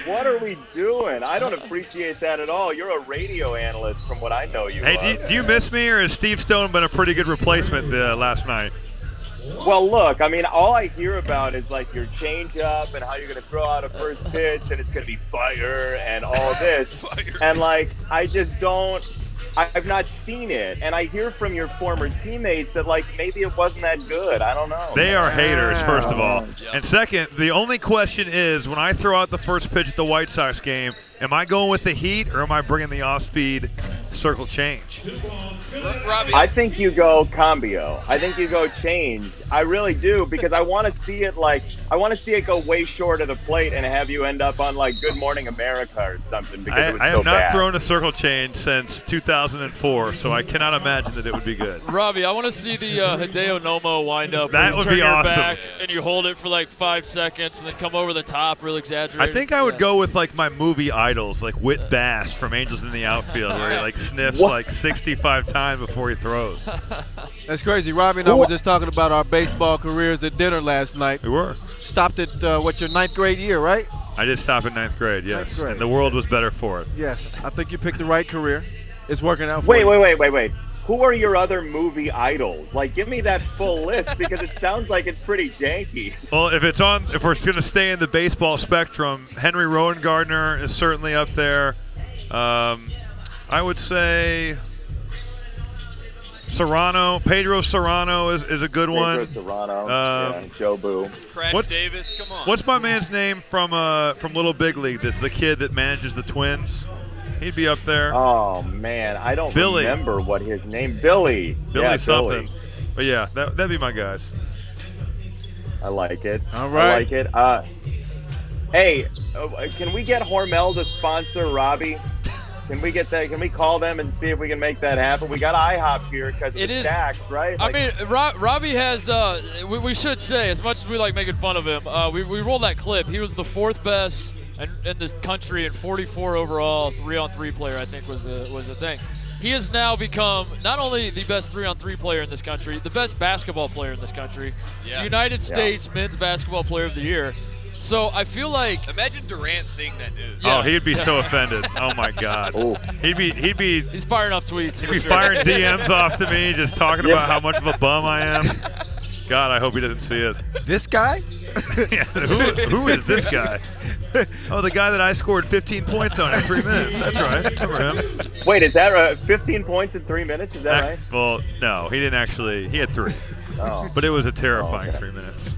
What are we doing? I don't appreciate that at all. You're a radio analyst from what I know you Hey, do you miss me, or has Steve Stone been a pretty good replacement last night? Well, look, I mean, all I hear about is like your change-up and how you're going to throw out a first pitch and it's going to be fire and all this. And, like, I just don't – I've not seen it. And I hear from your former teammates that, like, maybe it wasn't that good. I don't know. They are haters, first of all. Yep. And second, the only question is, when I throw out the first pitch at the White Sox game, am I going with the heat or am I bringing the off-speed circle change? Robbie, I think you go cambio. I think you go change. I really do, because I want to see it go way short of the plate and have you end up on like Good Morning America or something. Because it was I so have not bad. thrown a circle change since 2004, so I cannot imagine that it would be good. Robbie, I want to see the Hideo Nomo wind up. That where you would turn be your awesome. back and you hold it for like 5 seconds and then come over the top, real exaggerated. I think I would go with like my movie idols, like Whit Bass from Angels in the Outfield, where he like sniffs like 65 times before he throws. That's crazy. Robbie and I were just talking about our baseball careers at dinner last night. We were. Stopped at, your 9th grade year, right? I did stop in 9th grade, yes. 9th grade. And the world was better for it. Yes. I think you picked the right career. It's working out for you. Wait. Who are your other movie idols? Like, give me that full list, because it sounds like it's pretty janky. Well, if we're going to stay in the baseball spectrum, Henry Rowan Gardner is certainly up there. I would say Pedro Serrano is a good one. Pedro Serrano, Joe Boo. Crash Davis, come on. What's my man's name from Little Big League? That's the kid that manages the Twins. He'd be up there. Oh man, I don't remember what his name. Billy something. But yeah, that'd be my guys. I like it. All right. I like it. Hey, can we get Hormel to sponsor Robbie? Can we get that? Can we call them and see if we can make that happen? We got IHOP here because it's stacked, right? I mean, Robbie has. We should say, as much as we like making fun of him, we rolled that clip. He was the 4th best in the country and 44 overall 3-on-3 player. I think was the thing. He has now become not only the best 3-on-3 player in this country, the best basketball player in this country, the United States Men's Basketball Player of the Year. So I feel like imagine Durant seeing that news. Oh, he'd be so offended. Oh my God. Ooh. he's firing off tweets. He'd be firing DMs off to me, just talking about how much of a bum I am. God, I hope he doesn't see it. This guy? Yeah, who is this guy? Oh, the guy that I scored 15 points on in 3 minutes. That's right. Remember him? Wait, is that 15 points in 3 minutes? Is that right? Well, no, he didn't actually. He had 3. Oh. But it was a terrifying 3 minutes.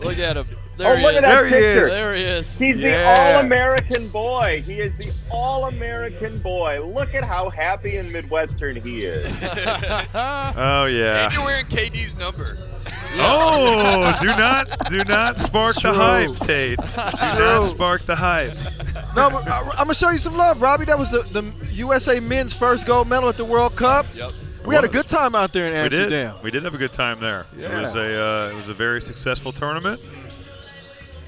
Look at him. There he Look is. at that picture. There he is. He's the All-American boy. He is the All-American boy. Look at how happy and Midwestern he is. Oh yeah. And you're wearing KD's number. Oh, do not spark the hype, Tate. Do not spark the hype. No, but I'm going to show you some love, Robbie. That was the USA men's first gold medal at the World Cup. Yep. We had a good time out there in Amsterdam. We did have a good time there. Yeah. It was a very successful tournament.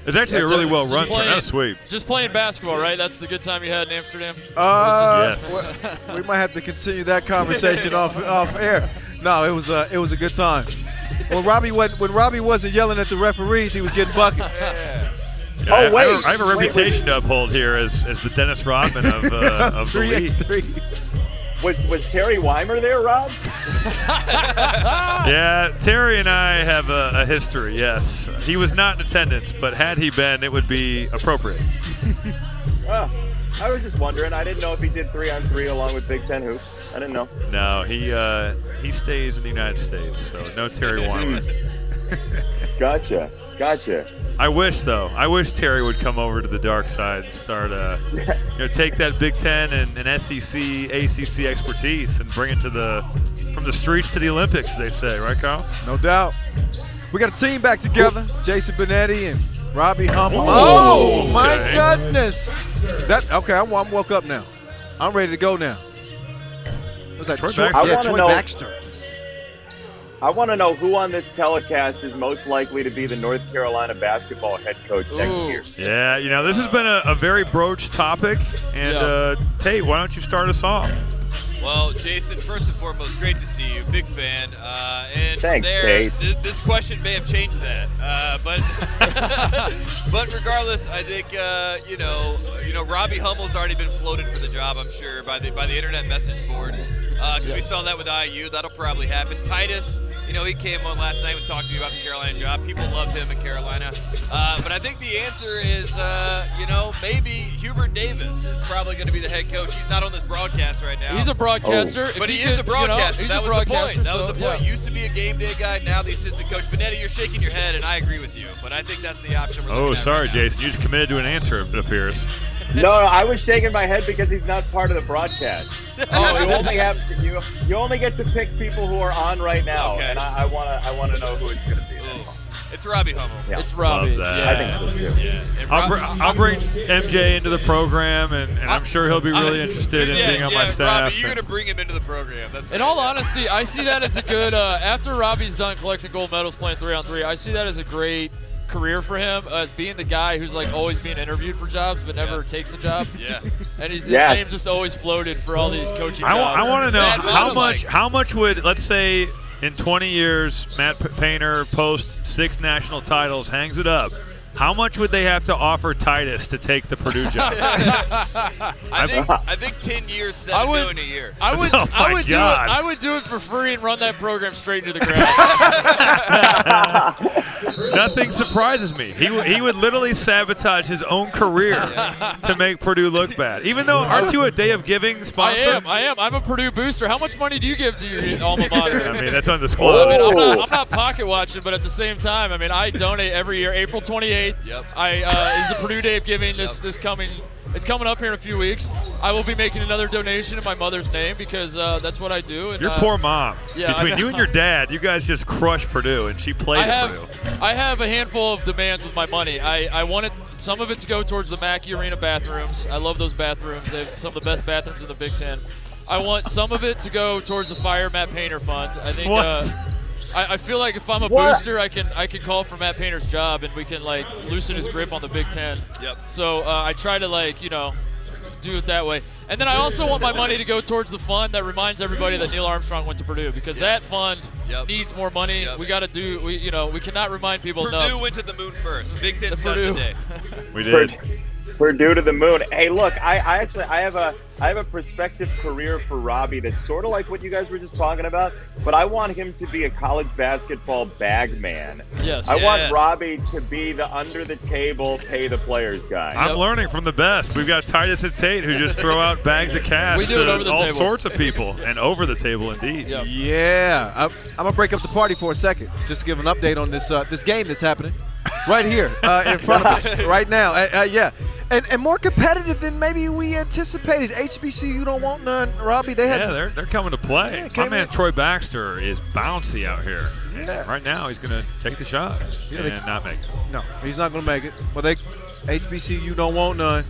It's actually a really well run tournament. That was sweet. Just playing basketball, right? That's the good time you had in Amsterdam? Yes. We might have to continue that conversation off air. No, it was a good time. When Robbie wasn't yelling at the referees, he was getting buckets. Yeah, I have a reputation to uphold here as the Dennis Rodman of the league. 3x3. Was Terry Weimer there, Rob? Yeah, Terry and I have a history, yes. He was not in attendance, but had he been, it would be appropriate. I was just wondering. I didn't know if he did 3-on-3 along with Big Ten hoops. I didn't know. No, he stays in the United States, so no Terry Weimer. Gotcha. I wish Terry would come over to the dark side and start, take that Big Ten and SEC, ACC expertise and bring it from the streets to the Olympics, they say, right, Carl? No doubt. We got a team back together. Jason Benetti and Robbie Hummel. Ooh, oh, my okay. goodness. I'm woke up now. I'm ready to go now. Was that Troy Baxter? I want to know who on this telecast is most likely to be the North Carolina basketball head coach next year. Yeah, this has been a very broached topic. And, Tate, why don't you start us off? Well, Jason, first and foremost, great to see you. Big fan. And Thanks, from there, Tate. this question may have changed that. But but regardless, I think you know Robbie Hummel's already been floated for the job, I'm sure, by the internet message boards. Because we saw that with IU. That'll probably happen. Titus, he came on last night and talked to me about the Carolina job. People love him in Carolina. But I think the answer is, maybe Hubert Davis is probably going to be the head coach. He's not on this broadcast right now. He's a broadcaster. But he is a broadcaster. He's that a was broadcaster, the point. That was the point. yeah. Used to be a game day guy, now the assistant coach. Benetti, you're shaking your head, and I agree with you. But I think that's the option we're looking at sorry, right now. Jason. You just committed to an answer, it appears. No, I was shaking my head because he's not part of the broadcast. You only get to pick people who are on right now, Okay. and I want to know who it's going to be. It's Robbie Hummel. Yeah. It's Robbie. Love that. Yeah. I think so too. Yeah. And I'll bring MJ into the program, and I'm sure he'll be really interested in being on my staff. Robbie, you're going to bring him into the program. That's In all honesty, I see that as a good, after Robbie's done collecting gold medals playing 3-on-3, I see that as a great career for him, as being the guy who's like always being interviewed for jobs but never takes a job. Yeah. And his Yes. name's just always floated for all these coaching jobs. I want to know Bad how much would, let's say, in 20 years, Matt Painter posts 6 national titles, hangs it up. How much would they have to offer Titus to take the Purdue job? I think 10 years, $7 million a year. I would Oh my do it. God. I would do it for free and run that program straight into the ground. Nothing surprises me. He would literally sabotage his own career to make Purdue look bad. Even though, aren't you a Day of Giving sponsor? I am. I'm a Purdue booster. How much money do you give to your alma mater? I mean, that's I undisclosed. mean, I'm not pocket watching, but at the same time, I mean, I donate every year. April 28th Yep. is the Purdue Day of Giving. It's coming up here in a few weeks. I will be making another donation in my mother's name because that's what I do. And, Your poor mom. yeah, Between I you and your dad, you guys just crushed Purdue, and she played at Purdue. I have a handful of demands with my money. I wanted some of it to go towards the MEAC Arena bathrooms. I love those bathrooms. They have some of the best bathrooms in the Big Ten. I want some of it to go towards the Fire Matt Painter Fund. I think. What? I feel like if I'm a What? booster, I can call for Matt Painter's job and we can like loosen his grip on the Big Ten. Yep. So I try to do it that way. And then I also want my money to go towards the fund that reminds everybody that Neil Armstrong went to Purdue because that fund needs more money. Yep. We got to we cannot remind people Purdue enough. went to the moon first. Big Ten That's started Purdue. today. We did. Purdue to the moon. Hey, look, I have a prospective career for Robbie that's sort of like what you guys were just talking about, but I want him to be a college basketball bag man. Yes. I want Yes. Robbie to be the under the table, pay the players guy. I'm learning from the best. We've got Titus and Tate who just throw out bags of cash We do it over to the all table. sorts of people, and over the table indeed. Yep. Yeah, I'm gonna break up the party for a second, just to give an update on this game that's happening right here in front of us right now. Yeah, and more competitive than maybe we anticipated. HBCU don't want none. Robbie, they had. Yeah, they're coming to play. Yeah, My came man in. Troy Baxter is bouncy out here. And Yeah. right now, he's going to take the shot and not make it. No, he's not gonna make it. But HBCU don't want none.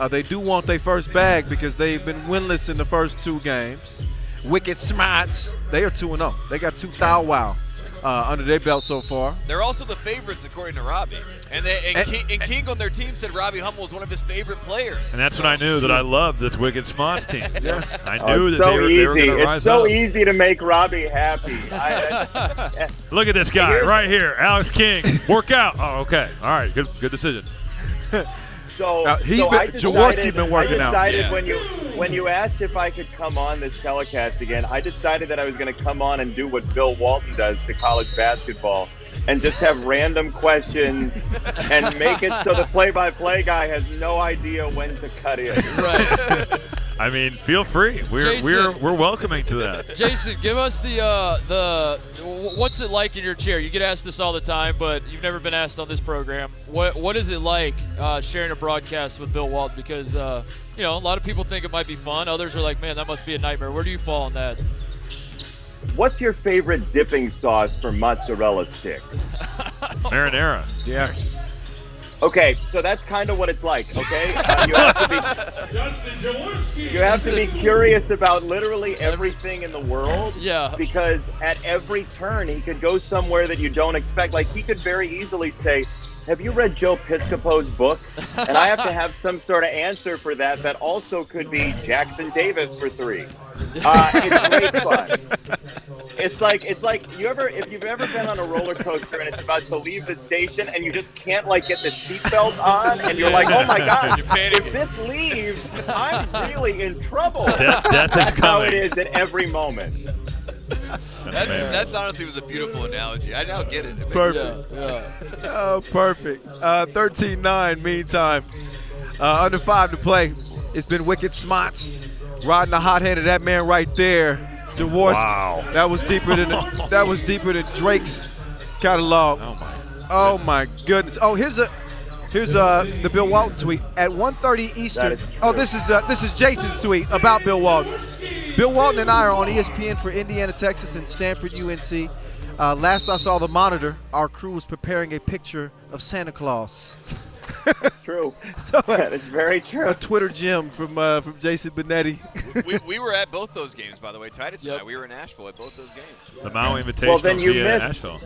They do want their first bag because they've been winless in the first 2 games. Wicked Smahts, they are 2-0. They got 2 thou wow under their belt so far. They're also the favorites according to Robbie. And King on their team said Robbie Hummel was one of his favorite players. And that's when I knew that I loved this Wicked Smahts team. Yes. I Oh, knew it's that so they were easy. going to rise It's so up. easy to make Robbie happy. Look at this guy right here, Alex King. Work out. Oh, okay. All right. Good decision. Jaworski been working out. I decided Yeah. when you asked if I could come on this telecast again, I decided that I was going to come on and do what Bill Walton does to college basketball and just have random questions and make it so the play-by-play guy has no idea when to cut in. Right. I mean, feel free. We're welcoming to that. Jason, give us the what's it like in your chair? You get asked this all the time, but you've never been asked on this program. What is it like sharing a broadcast with Bill Walton? Because a lot of people think it might be fun. Others are like, man, that must be a nightmare. Where do you fall on that? What's your favorite dipping sauce for mozzarella sticks? Marinara. Yeah. Okay, so that's kind of what it's like, okay? You have to be curious about literally everything in the world. Yeah. Because at every turn, he could go somewhere that you don't expect. Like, he could very easily say, have you read Joe Piscopo's book? And I have to have some sort of answer for that also could be Jackson Davis for 3. It's great fun. It's like if you've ever been on a roller coaster and it's about to leave the station and you just can't like get the seatbelt on and you're like, oh my gosh, if this leaves, I'm really in trouble. Death is That's how coming. it is at every moment. That's honestly was a beautiful analogy. I now get it. It makes Perfect. sense. Yeah. Oh, perfect. 13-9 meantime. Under 5 to play. It's been Wicked Smahts riding the hot hand of that man right there, Jaworski. Wow. That was deeper than Drake's catalog. Oh my goodness. Oh, here's the Bill Walton tweet at 1:30 Eastern. Oh, this is Jason's tweet about Bill Walton. Bill Walton and I are on ESPN for Indiana, Texas, and Stanford, UNC. Last I saw the monitor, our crew was preparing a picture of Santa Claus. It's true. That is very true. A Twitter gem from Jason Benetti. We were at both those games, by the way. Titus and Yep. I, we were in Asheville at both those games. The Maui Invitational Well, then you via missed- Asheville.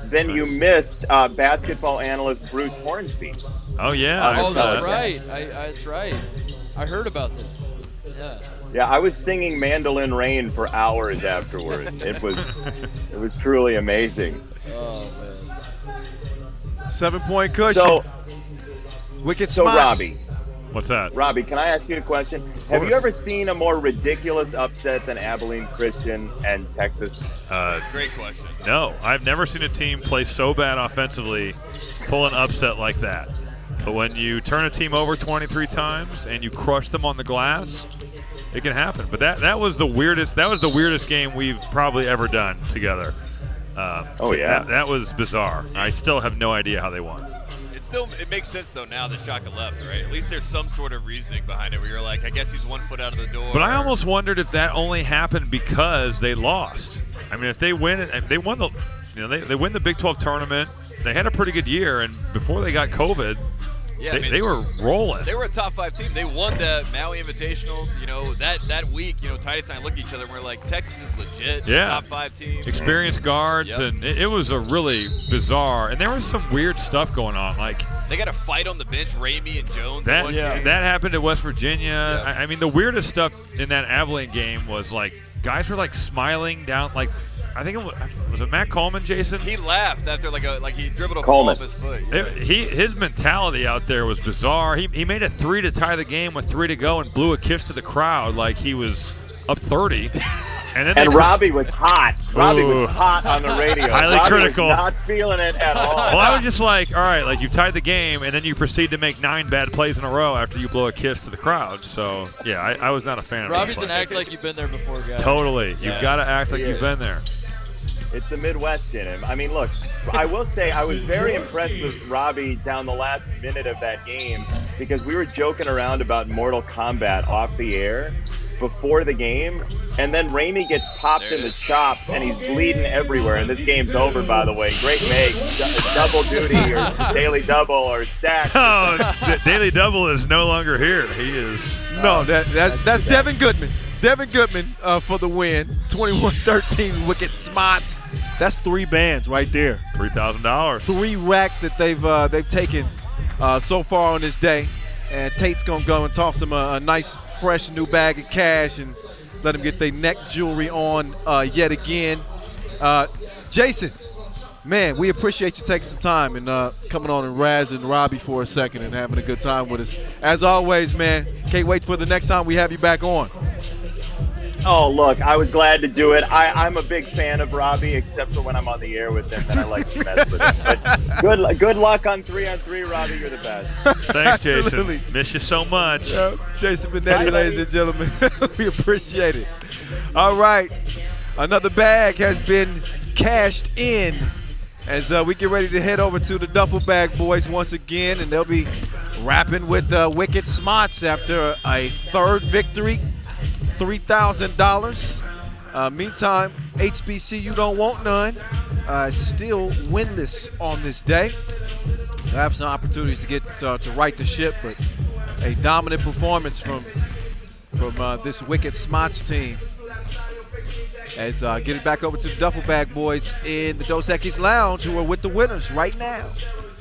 Then you missed basketball analyst Bruce Hornsby. Oh, yeah. I Oh, heard that's that. right. That's right. I heard about this. Yeah. Yeah, I was singing Mandolin Rain for hours afterward. It was truly amazing. Oh man. 7-point cushion. So, Wicked so Smahts. Robbie, What's that? Robbie, can I ask you a question? Have you ever seen a more ridiculous upset than Abilene Christian and Texas? Great question. No, I've never seen a team play so bad offensively, pull an upset like that. But when you turn a team over 23 times and you crush them on the glass, it can happen. But that was the weirdest. That was the weirdest game we've probably ever done together. Oh, yeah. That was bizarre. I still have no idea how they won. It makes sense though now that Shaka left, right? At least there's some sort of reasoning behind it where you're like, I guess he's 1 foot out of the door. But I almost wondered if that only happened because they lost. I mean, if they win, they won the, they win the Big 12 tournament. They had a pretty good year, and before they got COVID, Yeah, they were rolling. They were a top 5 team. They won the Maui Invitational. That week, Titus and I looked at each other and we're like, Texas is legit. Yeah. Top 5 team. Experienced guards, Yep. and it was a really bizarre. And there was some weird stuff going on, like They got a fight on the bench, Ramey and Jones. that. in one game. That happened at West Virginia. Yep. I mean, the weirdest stuff in that Abilene game was like guys were like smiling down, like I think was it Matt Coleman, Jason? He laughed after like he dribbled a ball Coleman. off his foot. Yeah. His mentality out there was bizarre. He made a 3 to tie the game with 3 to go and blew a kiss to the crowd like he was up 30. And Robbie was hot. Robbie Ooh. was hot on the radio. Highly Robbie critical. Was not feeling it at all. Well, I was just like, all right, like you've tied the game, and then you proceed to make 9 bad plays in a row after you blow a kiss to the crowd. So, yeah, I was not a fan of that Robbie's play. an act like you've been there before guy. Totally. You've got to act like He you've is. been there. It's the Midwest in him. I mean, look, I will say I was very impressed with Robbie down the last minute of that game because we were joking around about Mortal Kombat off the air before the game, and then Ramey gets popped in the chops and he's bleeding everywhere, and this game's over, by the way. Great make, double duty or daily double or stack. Oh, Daily Double is no longer here. He is. No, that's Devin Goodman. Devin Goodman for the win. 21-13 Wicked Smahts. That's 3 bands right there. $3,000. 3 racks that they've taken so far on this day. And Tate's gonna go and toss them a nice, fresh new bag of cash and let them get their neck jewelry on yet again. Jason, man, we appreciate you taking some time and coming on and razzing Robbie for a second and having a good time with us. As always, man, can't wait for the next time we have you back on. Oh, look, I was glad to do it. I'm a big fan of Robbie, except for when I'm on the air with him, and I like to mess with him. But good luck on 3-on-3, Robbie. You're the best. Thanks, Absolutely. Jason. Miss you so much. Jason Benetti, Bye, ladies and gentlemen. We appreciate it. All right. Another bag has been cashed in as we get ready to head over to the Duffel Bag Boys once again, and they'll be rapping with Wicked Smahts after a 3rd victory. $3,000. Meantime, HBCU-Don't Want None. Still winless on this day. They'll have some opportunities to get to right the ship, but a dominant performance from this Wicked Smahts team. As getting back over to the Duffel Bag Boys in the Dos Equis Lounge, who are with the winners right now.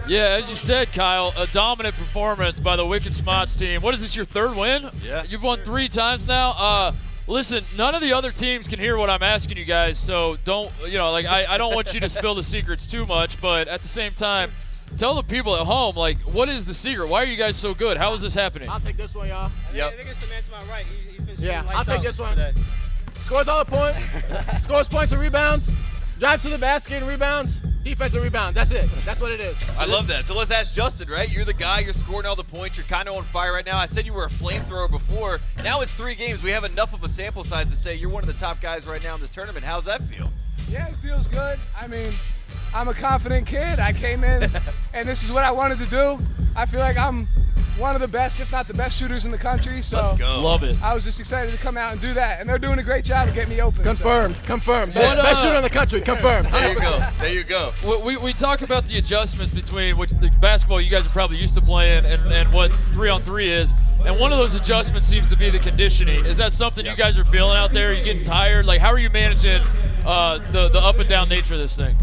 Yeah, as you said, Kyle, a dominant performance by the Wicked Smahts team. What is this, your third win? Yeah. You've won 3 times now. Listen, none of the other teams can hear what I'm asking you guys, so don't, I don't want you to spill the secrets too much, but at the same time, tell the people at home, like, what is the secret? Why are you guys so good? How is this happening? I'll take this one, y'all. Yep. I think it's the man to my right. He's been Yeah, shooting I'll lights take out this one. today. Scores all the points. Scores points and rebounds. Drives to the basket and rebounds. Defensive rebounds. That's it. That's what it is. I love that. So let's ask Justin, right? You're the guy. You're scoring all the points. You're kind of on fire right now. I said you were a flamethrower before. Now it's 3 games. We have enough of a sample size to say you're one of the top guys right now in this tournament. How's that feel? Yeah, it feels good. I mean, I'm a confident kid. I came in, and this is what I wanted to do. I feel like I'm one of the best, if not the best shooters in the country. So Let's go. Love it. I was just excited to come out and do that, and they're doing a great job of getting me open. Confirmed. So. Confirmed. What, Best shooter in the country. Confirmed. There you 100%. go. There you go. We talk about the adjustments between which the basketball you guys are probably used to playing and what 3-on-3 is, and one of those adjustments seems to be the conditioning. Is that something you guys are feeling out there? Are you getting tired? Like, how are you managing the up and down nature of this thing?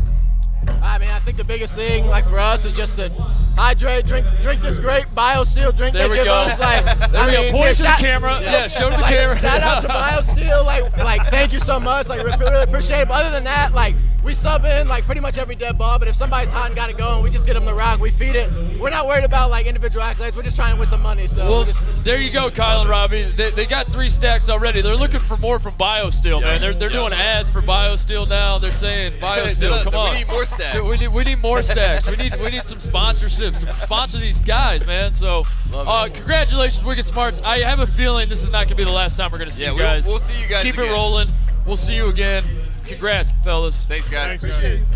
I mean, I think the biggest thing, like for us, is just to hydrate, drink this great BioSteel drink There they we give go. us. Like, There we go. Point to the camera. Yeah. Yeah, show to the Like, camera. shout out to BioSteel. Like, thank you so much. Like, really appreciate it. But other than that, like, we sub in like pretty much every dead ball. But if somebody's hot and got to go, and we just get them the rock, we feed it. We're not worried about like individual accolades. We're just trying to win some money. So Well, we're just, there you go, Kyle and Robbie. They got 3 stacks already. They're looking for more from BioSteel, man. They're doing ads for BioSteel now. They're saying BioSteel, come on. We need more stacks. We need more stacks. We need some sponsorships. Sponsor these guys, man. So, congratulations, Wicked Smahts. I have a feeling this is not going to be the last time we're going to see you guys. We'll see you guys Keep again. it rolling. We'll see you again. Congrats, fellas. Thanks, guys. appreciate it.